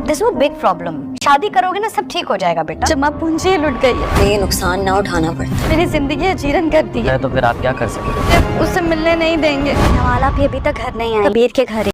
This is a big problem. शादी करोगे ना सब ठीक हो जाएगा बेटा। जमा पूंजी लुट गई है, ये नुकसान ना उठाना पड़ता। मेरी जिंदगी अजीरन कर दी है। तो फिर आप क्या कर सकते? उससे मिलने नहीं देंगे। नवाला भी अभी तक घर नहीं आया, कबीर के घर है।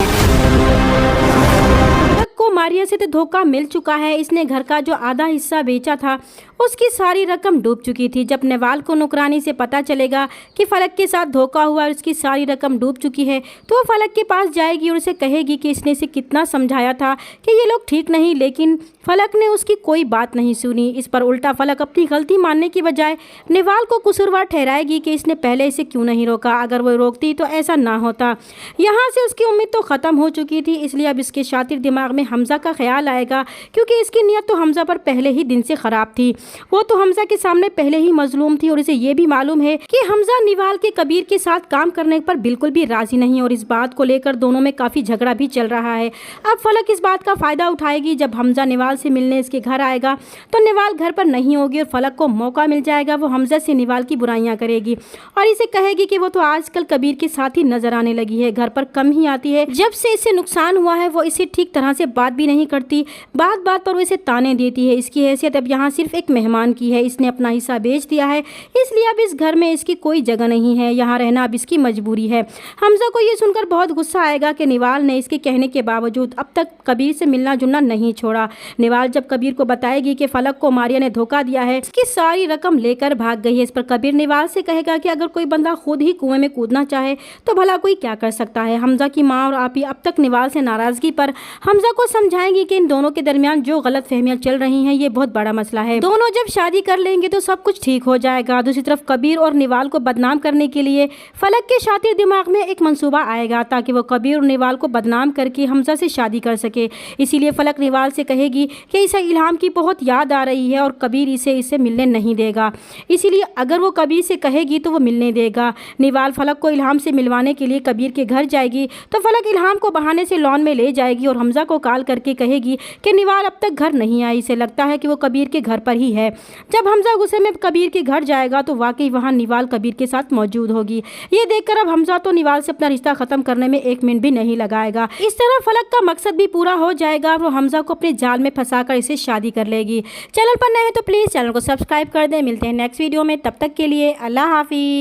फलक को मारिया से तो धोखा मिल चुका है। इसने घर का जो आधा हिस्सा बेचा था उसकी सारी रकम डूब चुकी थी। जब नेवाल को नौकरानी से पता चलेगा कि फलक के साथ धोखा हुआ और उसकी सारी रकम डूब चुकी है तो वो फलक के पास जाएगी और उसे कहेगी कि इसने इसे कितना समझाया था कि ये लोग ठीक नहीं, लेकिन फलक ने उसकी कोई बात नहीं सुनी। इस पर उल्टा फलक अपनी गलती मानने की बजाय नेवाल को कसूरवार ठहराएगी कि इसने पहले इसे क्यों नहीं रोका, अगर वो रोकती तो ऐसा ना होता। यहाँ से उसकी उम्मीद तो ख़त्म हो चुकी थी, इसलिए अब इसके शातिर दिमाग में हमज़ा का ख्याल आएगा, क्योंकि इसकी नीयत तो हमज़ा पर पहले ही दिन से ख़राब थी। वो तो हमज़ा के सामने पहले ही मजलूम थी और इसे ये भी मालूम है कि हमज़ा निवाल के कबीर के साथ काम करने पर बिल्कुल भी राजी नहीं, और इस बात को लेकर दोनों में काफ़ी झगड़ा भी चल रहा है। अब फलक इस बात का फ़ायदा उठाएगी। जब हमज़ा निवाल से मिलने इसके घर आएगा तो निवाल घर पर नहीं होगी और फलक को मौका मिल जाएगा। वो हमज़ा से निवाल की बुराइयां करेगी और इसे कहेगी कि वो तो आजकल कबीर के साथ ही नजर आने लगी है, घर पर कम ही आती है। जब से इसे नुकसान हुआ है वो इसे ठीक तरह से बात भी नहीं करती, बात बात पर वो इसे ताने देती है। इसकी हैसियत अब यहाँ सिर्फ एक मेहमान की है। इसने अपना हिस्सा बेच दिया है, इसलिए अब इस घर में इसकी कोई जगह नहीं है, यहाँ रहना अब इसकी मजबूरी है। हमज़ा को ये सुनकर बहुत गुस्सा आएगा कि निवाल ने इसके कहने के बावजूद अब तक कबीर से मिलना जुलना नहीं छोड़ा। निवाल जब कबीर को बताएगी कि फलक को मारिया ने धोखा दिया है, इसकी सारी रकम लेकर भाग गई है, इस पर कबीर निवाल से कहेगा कि अगर कोई बंदा खुद ही कुएं में कूदना चाहे तो भला कोई क्या कर सकता है। हमज़ा की माँ और आपी अब तक निवाल से नाराजगी पर हमज़ा को समझाएंगी कि इन दोनों के दरमियान जो गलत फहमियाँ चल रही हैं ये बहुत बड़ा मसला है, दोनों जब शादी कर लेंगे तो सब कुछ ठीक हो जाएगा। दूसरी तरफ कबीर और निवाल को बदनाम करने के लिए फलक के शातिर दिमाग में एक मंसूबा आएगा ताकि वो कबीर और निवाल को बदनाम करके हमज़ा से शादी कर सके। इसीलिए फलक निवाल से कहेगी कि इसे इल्हाम की बहुत याद आ रही है और कबीर इसे मिलने नहीं देगा, इसीलिए अगर वो कबीर से कहेगी तो वो मिलने देगा। निवाल फलक को इल्हाम से मिलवाने के लिए कबीर के घर जाएगी तो फलक इल्हाम को बहाने से लॉन में ले जाएगी और हमज़ा को कॉल करके कहेगी कि निवाल अब तक घर नहीं आई, इसे लगता है कि वो कबीर के घर पर ही है। जब हमज़ा गुस्से में कबीर के घर जाएगा तो वाकई वहाँ निवाल कबीर के साथ मौजूद होगी। ये देखकर अब हमज़ा तो निवाल से अपना रिश्ता ख़त्म करने में एक मिनट भी नहीं लगाएगा। इस तरह फलक का मकसद भी पूरा हो जाएगा और वो हमज़ा को अपने जाल में फंसाकर इसे शादी कर लेगी। चैनल पर नए हैं तो प्लीज़ चैनल को सब्सक्राइब कर दें। मिलते हैं नेक्स्ट वीडियो में, तब तक के लिए अल्लाह हाफिज़।